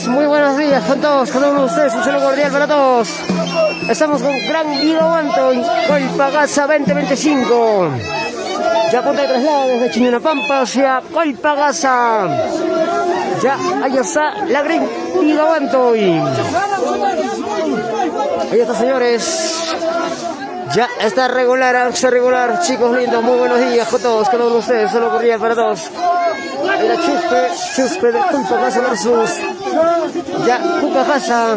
Muy buenos días con todos, con uno de ustedes, un saludo cordial para todos. Estamos con Gran Vigabanto en Colpagasa 2025. Ya punta de traslado desde Chiñonapampa hacia Colpagasa. Ya, ahí está la Gran Vigabanto. Ahí está, señores. Ya está regular, chicos lindos, muy buenos días con todos, con uno de ustedes, un saludo cordial para todos. Ahí la Chuspe de Colpagasa versus ya Cucajasa.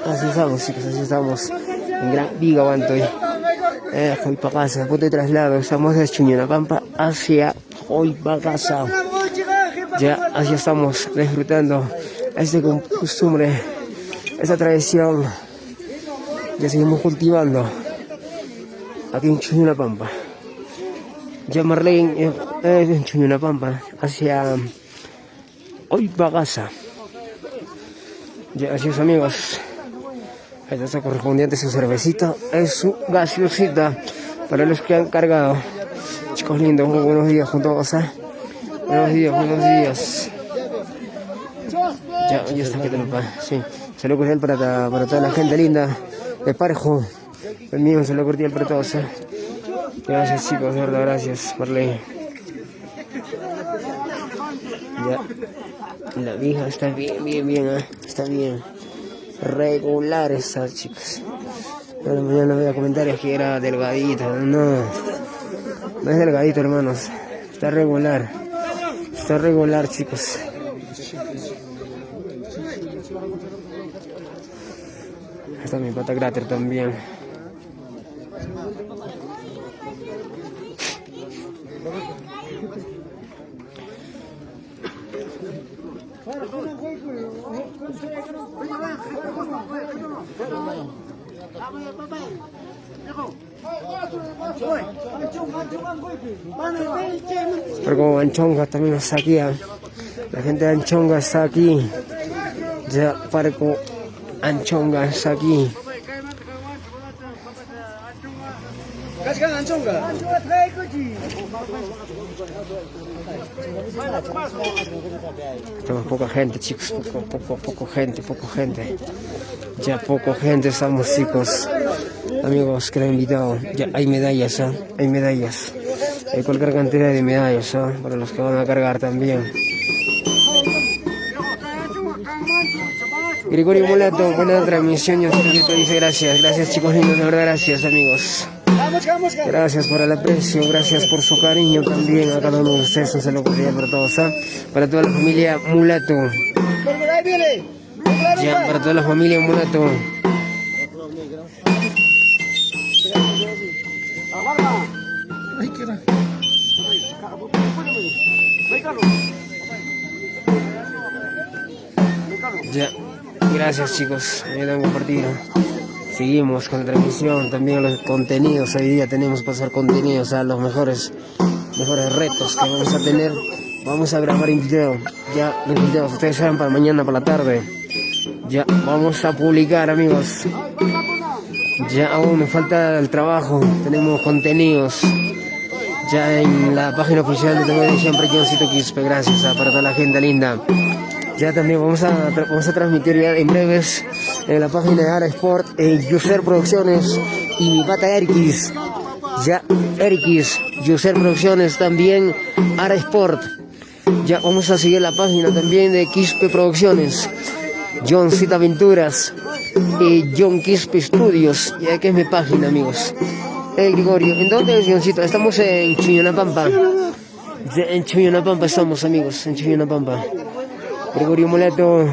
Así estamos, chicos, así estamos en Gran Vigabanto. Colpagasa, punto de traslado. Estamos desde Chiñonapampa hacia Colpagasa. Ya, así estamos disfrutando esta costumbre, esta tradición. Ya seguimos cultivando aquí en Chiñonapampa. Ya Marlene en Chiñonapampa hacia Colpagasa. Ya, así es, amigos. Ahí está correspondiente su cervecita, es su gaseosita para los que han cargado. Chicos lindos, muy buenos días con todos, ¿eh? Buenos días. Ya está, que te lo paga. Sí, saludo cordial para toda la gente linda de Parejo. El mío, un saludo cordial para todos, ¿eh? Gracias, chicos, de verdad, gracias, Marley. Ya, la vieja está bien, ¿eh? Está bien. Regular está, chicos. Pero mañana voy a comentarios que era delgadito. No es delgadito, hermanos. Está regular, chicos. Está mi pata cráter también. Pero como Anchonga también está aquí, ¿eh? La gente de Anchonga está aquí. Ya Parco Anchonga está aquí. Estamos poca gente, chicos, poco gente. Ya poca gente estamos, chicos. Amigos que han invitado. Ya hay medallas, hay medallas. Hay cualquier cantidad de medallas, para los que van a cargar también. Gregorio Mulato, buena transmisión. Yo dice gracias chicos lindos, de verdad, gracias amigos. Gracias por el aprecio, gracias por su cariño también a cada uno de ustedes. Un saludo cordial para todos, para toda la familia Mulato. Ya, para toda la familia Mulato. Ya, gracias chicos, me dan compartido. Seguimos con la transmisión, también los contenidos. Hoy día tenemos que pasar contenidos a los mejores retos que vamos a tener. Vamos a grabar en video, ya los videos, ustedes saben, para mañana, para la tarde. Ya vamos a publicar, amigos. Ya aún me falta el trabajo, tenemos contenidos. Ya en la página oficial de TV siempre Johncito Quispe, gracias para toda la gente linda. Ya también vamos a transmitir ya en breves en la página de Ara Sport, User Producciones y mi pata Erikis. Ya Erikis, User Producciones también, Ara Sport. Ya vamos a seguir la página también de Quispe Producciones, Johncito Aventuras y John Quispe Studios, ya que es mi página, amigos. Gregorio, ¿en dónde es, Johncito? Estamos en Chuñonapampa. En Chuñonapampa estamos, amigos, en Chuñonapampa. Gregorio Mulato,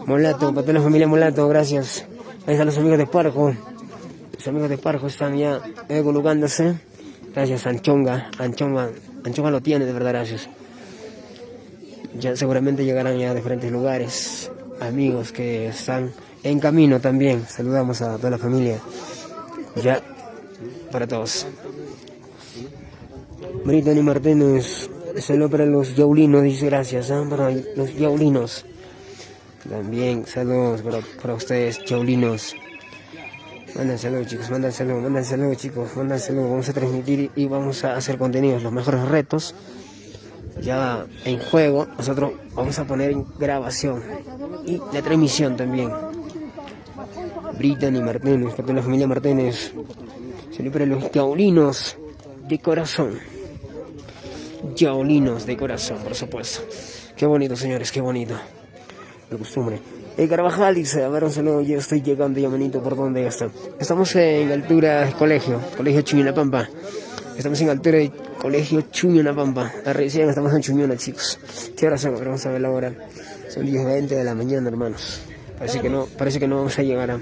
para toda la familia Mulato, gracias. Ahí están los amigos de Parco. Los amigos de Parco están ya colocándose. Gracias, Anchonga lo tiene, de verdad, gracias. Ya seguramente llegarán ya a diferentes lugares. Amigos que están en camino también. Saludamos a toda la familia. Ya, para todos. Brittany Martínez. Saludo para los yaulinos, dice gracias, para los yaulinos. También saludos para ustedes, yaulinos. Mandan saludos, chicos, mandan saludos, chicos, mandan saludos. Vamos a transmitir y vamos a hacer contenidos, los mejores retos. Ya en juego, nosotros vamos a poner en grabación y la transmisión también. Brittany Martínez, para toda la familia Martínez. Saludos para los yaulinos de corazón. Yaulinos de corazón, por supuesto. Qué bonito, señores, qué bonito. De costumbre. Carvajal dice, a ver, un saludo, yo estoy llegando ya, manito, ¿por dónde está? Estamos en altura de colegio Chuñonapampa. Estamos en altura de colegio Chuñonapampa. Recién estamos en Chuñona, chicos. ¿Qué hora son? Vamos a ver la hora. Son 10:20 de la mañana, hermanos. Parece que no vamos a llegar a...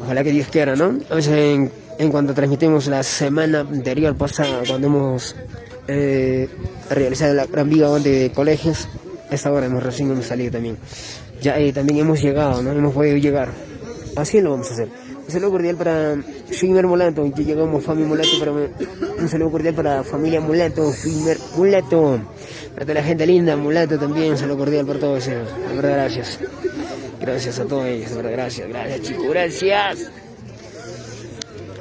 Ojalá que Dios quiera, ¿no? A veces en cuanto transmitimos la semana anterior pasada, cuando hemos realizado la gran viva de colegios, a esta hora recién hemos salido también. Ya también hemos llegado, ¿no? Hemos podido llegar. Así lo vamos a hacer. Un saludo cordial para Swimmer Mulato, ya llegamos familia Mulato, un saludo cordial para familia Mulato, Swimmer Mulato, para toda la gente linda, Mulato también, un saludo cordial para todos ellos, de verdad gracias. Gracias a todos ellos, de verdad gracias chicos, gracias.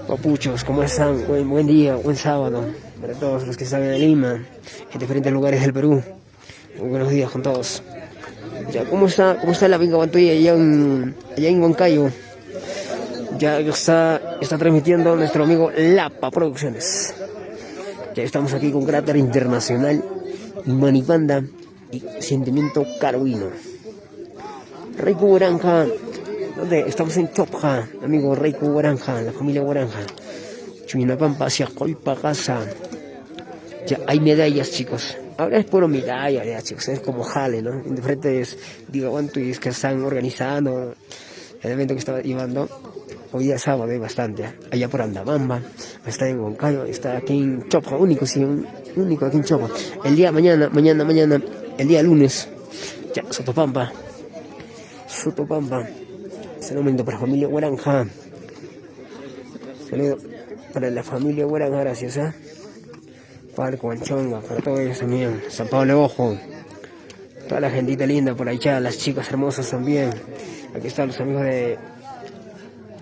Papuchos, ¿cómo están? Buen día, buen sábado para todos los que están en Lima, en diferentes lugares del Perú. Muy buenos días con todos. Ya, ¿cómo está la Vinca Bantuya allá en Huancayo? Ya está transmitiendo nuestro amigo Lapa Producciones. Ya estamos aquí con Cráter Internacional, Manipanda y Sentimiento Carolino. Reiku Guaranja, ¿dónde? Estamos en Chopja, amigo Reiku Guaranja, la familia Guaranja. Chuñonapampa hacia Colpagasa. Ya hay medallas, chicos. Ahora es puro medalla, ya, chicos. Es como jale, ¿no? En diferentes digabantuis que están organizando el evento que estaba llevando. Hoy día sábado hay bastante. Allá por Andabamba, está en Huancayo, está aquí en Chopja, único aquí en Chopja. El día mañana, el día lunes, ya, Sotopampa. Es el momento para la familia Guaranja. Saludo para la familia Guaranja, gracias, Parco, Anchonga, para todos ellos también. San Pablo de Ojo, toda la gentita linda por allá, las chicas hermosas también. Aquí están los amigos de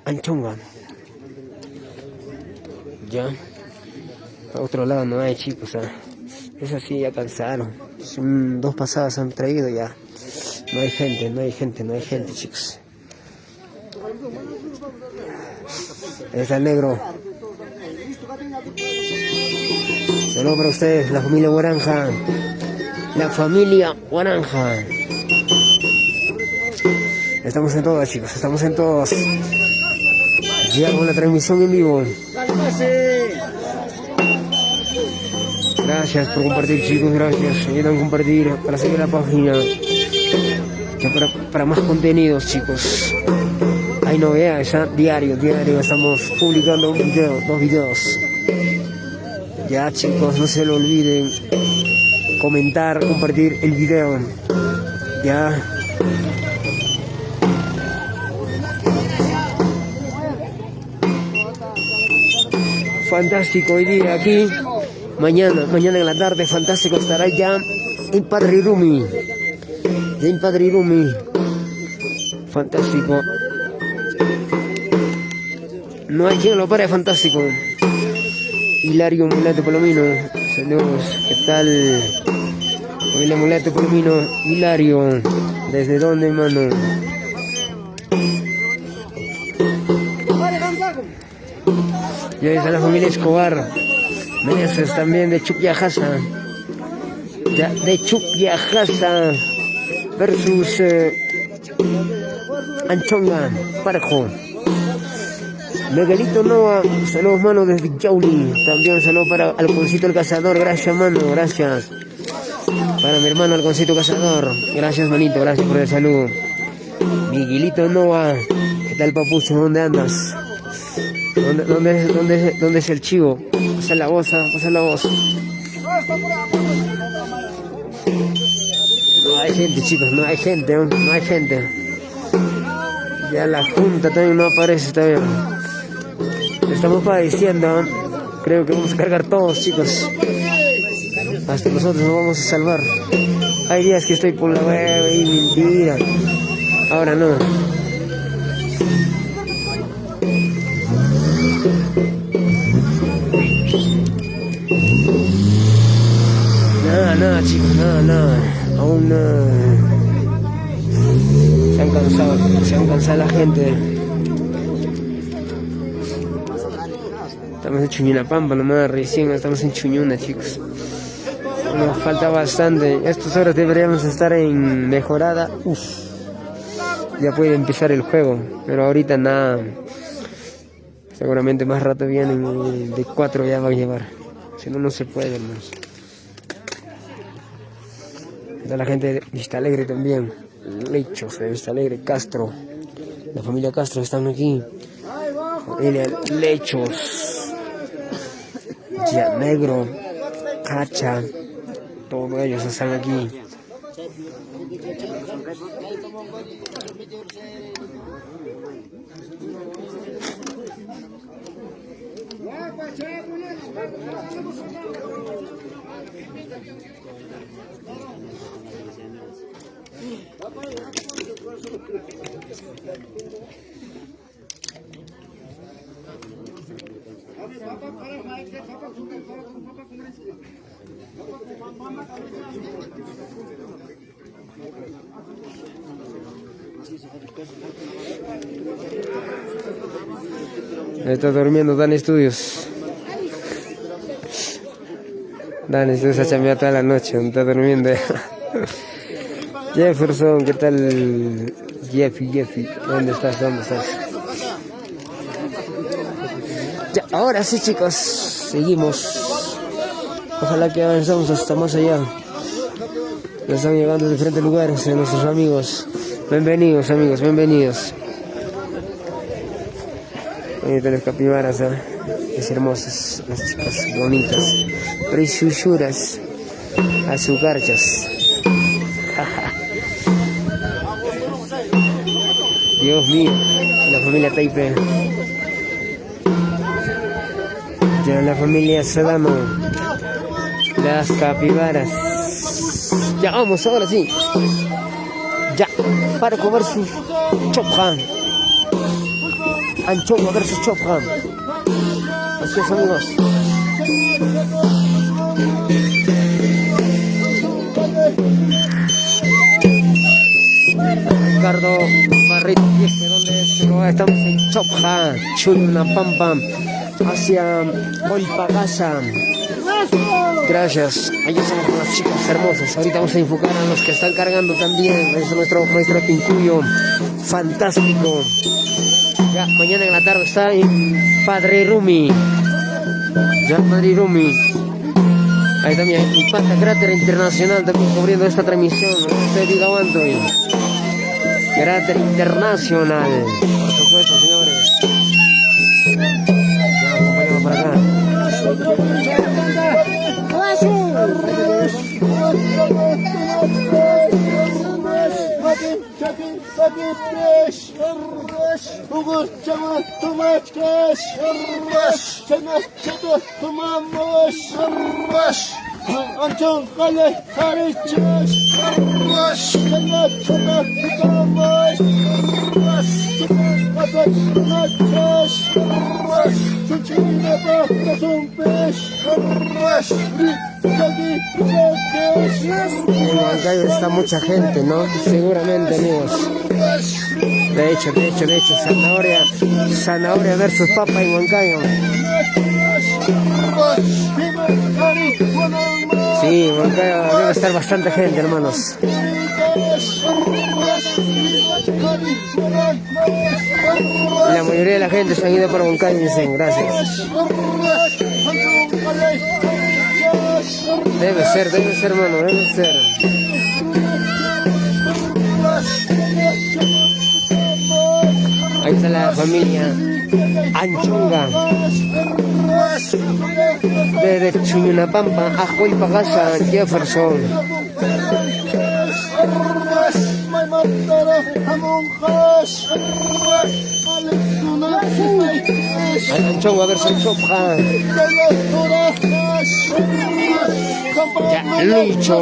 Anchonga. Ya. A otro lado no hay, chicos. Es así, ya cansaron. Son 2 pasadas han traído ya. No hay gente, no hay gente, no hay gente, chicos. Ahí está el negro. Saludos para ustedes, la familia Guaranja. La familia Guaranja. Estamos en todas, chicos, estamos en todas. Llegamos a la transmisión en vivo. Gracias por compartir, chicos, gracias. Ayudan a compartir para seguir la página. Ya para más contenidos, chicos. Hay novedades, diario estamos publicando un video, 2 videos. Ya, chicos, no se lo olviden. Comentar, compartir el video. Ya. Fantástico hoy día aquí. Mañana en la tarde, fantástico, estará ya en Padre Rumi. Ya en Padre Rumi. Fantástico. No hay quien lo pare, fantástico. Hilario Mulete Palomino. Saludos, ¿qué tal? Familia Mulete Palomino. Hilario. ¿Desde dónde, hermano? Y ahí está la familia Escobar. Meneses también de Chuquiajasa. De Chuquiajasa versus Anchonga, Parejo. Miguelito Nova, saludos, mano, desde Yauli. También saludos para Alconcito el Cazador. Gracias, mano, gracias. Para mi hermano Alconcito Cazador. Gracias, manito, gracias por el saludo. Miguelito Nova, ¿qué tal, papucho? ¿Dónde andas? ¿Dónde es el chivo? Pasa la voz, pasa la voz. No hay gente, chicos, no hay gente, no hay gente. Ya la junta también no aparece todavía. Estamos padeciendo. Creo que vamos a cargar todos, chicos. Hasta nosotros nos vamos a salvar. Hay días que estoy por la web y mentira. Ahora no. Nada, chicos, nada. Aún se han cansado la gente. Estamos en Chuñunapampa nomás, recién estamos en Chuñuna, chicos. Nos falta bastante. Estas horas deberíamos estar en mejorada. Ya puede empezar el juego, pero ahorita nada. Seguramente más rato vienen de 4 ya van a llevar. Si no, no se puede, hermanos. Está la gente de Vista Alegre también. Lechos de Vista Alegre, Castro. La familia Castro están aquí. Familia Lechos. Ya Negro. Cacha. Todos ellos están aquí. Está durmiendo Dan Estudios. Dan Estudios ha chambeado toda la noche, está durmiendo. Jefferson, ¿qué tal? Jeffy, ¿dónde estás? Ya, ahora sí, chicos, seguimos. Ojalá que avancemos hasta más allá. Nos están llegando de diferentes lugares nuestros amigos. Bienvenidos, amigos, bienvenidos. Ahorita las capibaras, es hermosas, las chicas bonitas, preciosas, azucarchas. Dios mío, la familia Taipe. Ya la familia Sadamo. Las capibaras. Ya vamos, ahora sí. Ya, para comer su chophan. Anchonga versus Chopra. Así es, amigos. Ricardo Barrito, ¿dónde es? Pero estamos en Chopra, Chunapampa, hacia Olpagasa. Gracias. Ahí estamos con las chicas hermosas. Ahorita vamos a enfocar a los que están cargando también. Es nuestro maestro Pincuyo. Fantástico. Ya mañana en la tarde está en Padre Rumi. Ya Padre Rumi. Ahí también Impacta Cráter Internacional también cubriendo esta transmisión. Estoy grabando. Cráter Internacional. Por supuesto, señores. Ya acompañamos para acá. Anton Kale Harichas Rush En Huancayo está mucha gente, ¿no? Seguramente, amigos. De hecho, zanahoria versus papa en Huancayo. Sí, en Huancayo debe estar bastante gente, hermanos. La mayoría de la gente se han ido para Huancayo, dicen, gracias. Debe ser, hermano, debe ser. Ahí está la familia Anchonga desde Chunapampa a Olpagasa, Jefferson. Anchonga versus Chopra. Ya Lucho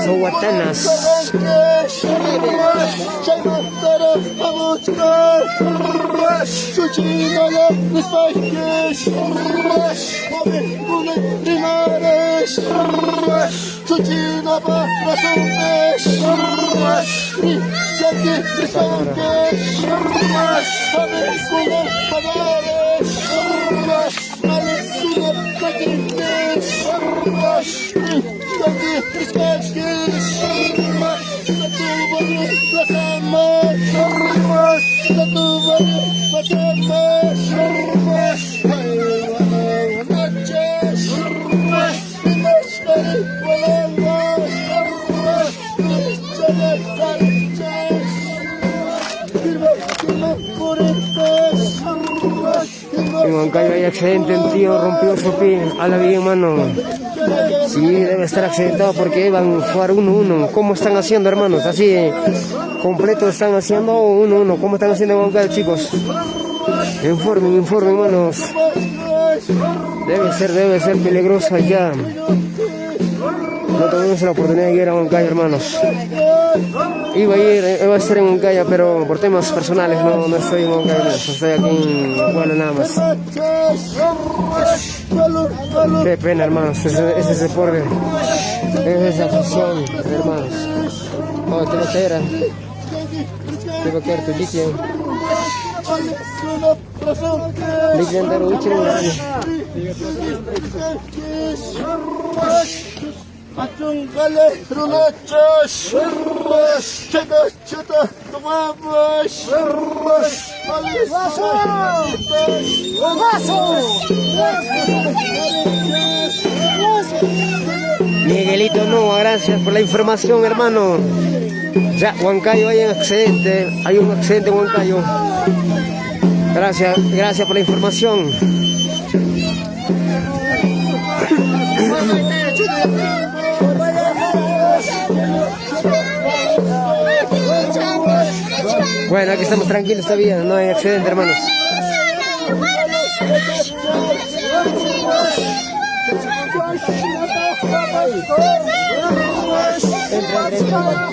Sohuatanas. En Huancayo hay accidente, un tío rompió su pie a la vida, hermano. Sí, debe estar accidentado porque iban a jugar 1-1. ¿Cómo están haciendo, hermanos? Así, completo están haciendo 1-1. ¿Cómo están haciendo en Huancayo, chicos? Informen, hermanos. Debe ser peligroso allá. No tuvimos la oportunidad de ir a Huancayo, hermanos. Iba a estar en Huancayo, pero por temas personales no estoy en Huancayo. Estoy aquí en Guala nada más. Qué pena, hermanos. Ese es el deporte. Es esa afición, hermanos. Oh, te va a caer. Te va a caer tu líquido. Líquido entero, uche. Atungale runachas chata tomamos Miguelito Nova, gracias por la información, hermano. Ya, Huancayo hay un accidente en Huancayo. Gracias por la información. Bueno, aquí estamos tranquilos todavía, no hay accidente, hermanos. Entra.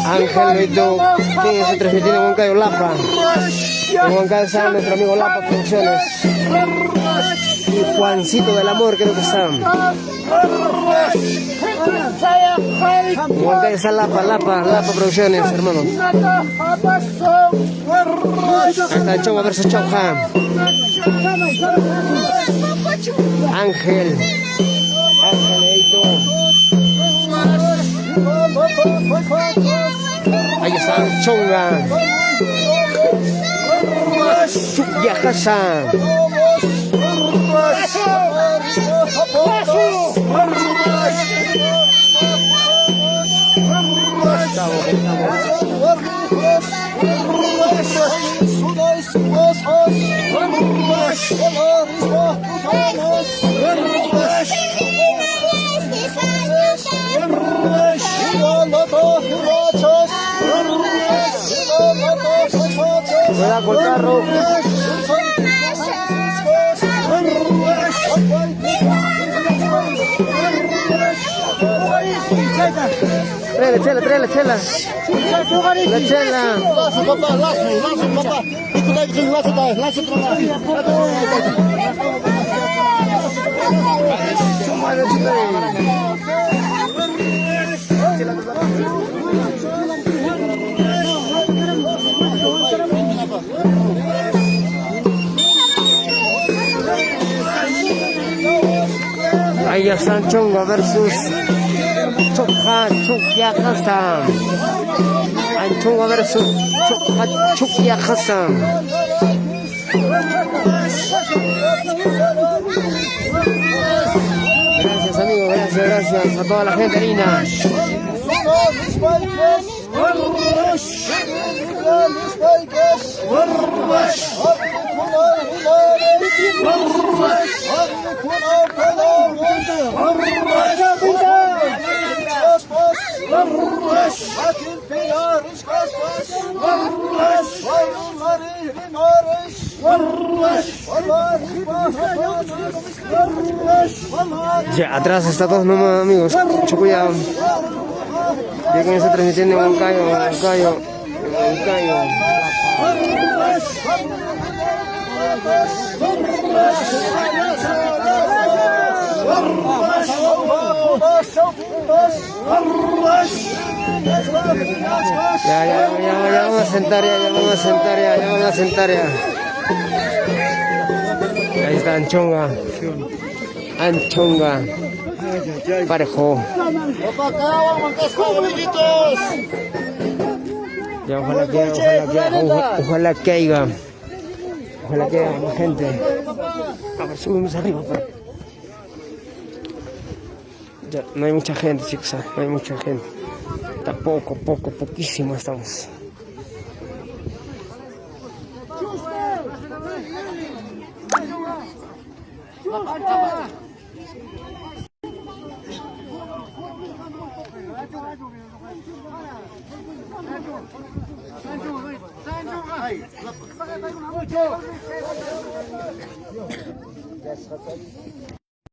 Angelito, quien está transmitiendo en Huancayo Lapa. En Huancayo está nuestro amigo Lapa Producciones. Y Juancito del Amor, creo que está. En Huancayo está Lapa Producciones, hermanos. Ahí está Chonga versus Chonja. Angelito. Ahí está Chonga. Chuya Casa. Cuidado con el carro. Tráele la chela. La chela. Lazo, papá, papá. Ahí están Chonga versus Chukya Casa. Chonga versus Chukya Casa. Gracias amigos, gracias a toda la gente linda. Ya, atrás está todos nomás amigos, mucho cuidado. Ya que está transmitiendo en Huancayo. Ya vamos a sentar ya. Ahí está Anchonga. Parejo. Ya ojalá que haya más gente. A ver, subimos arriba. Ya, no hay mucha gente, chicos, no hay mucha gente. Está poquísimo estamos.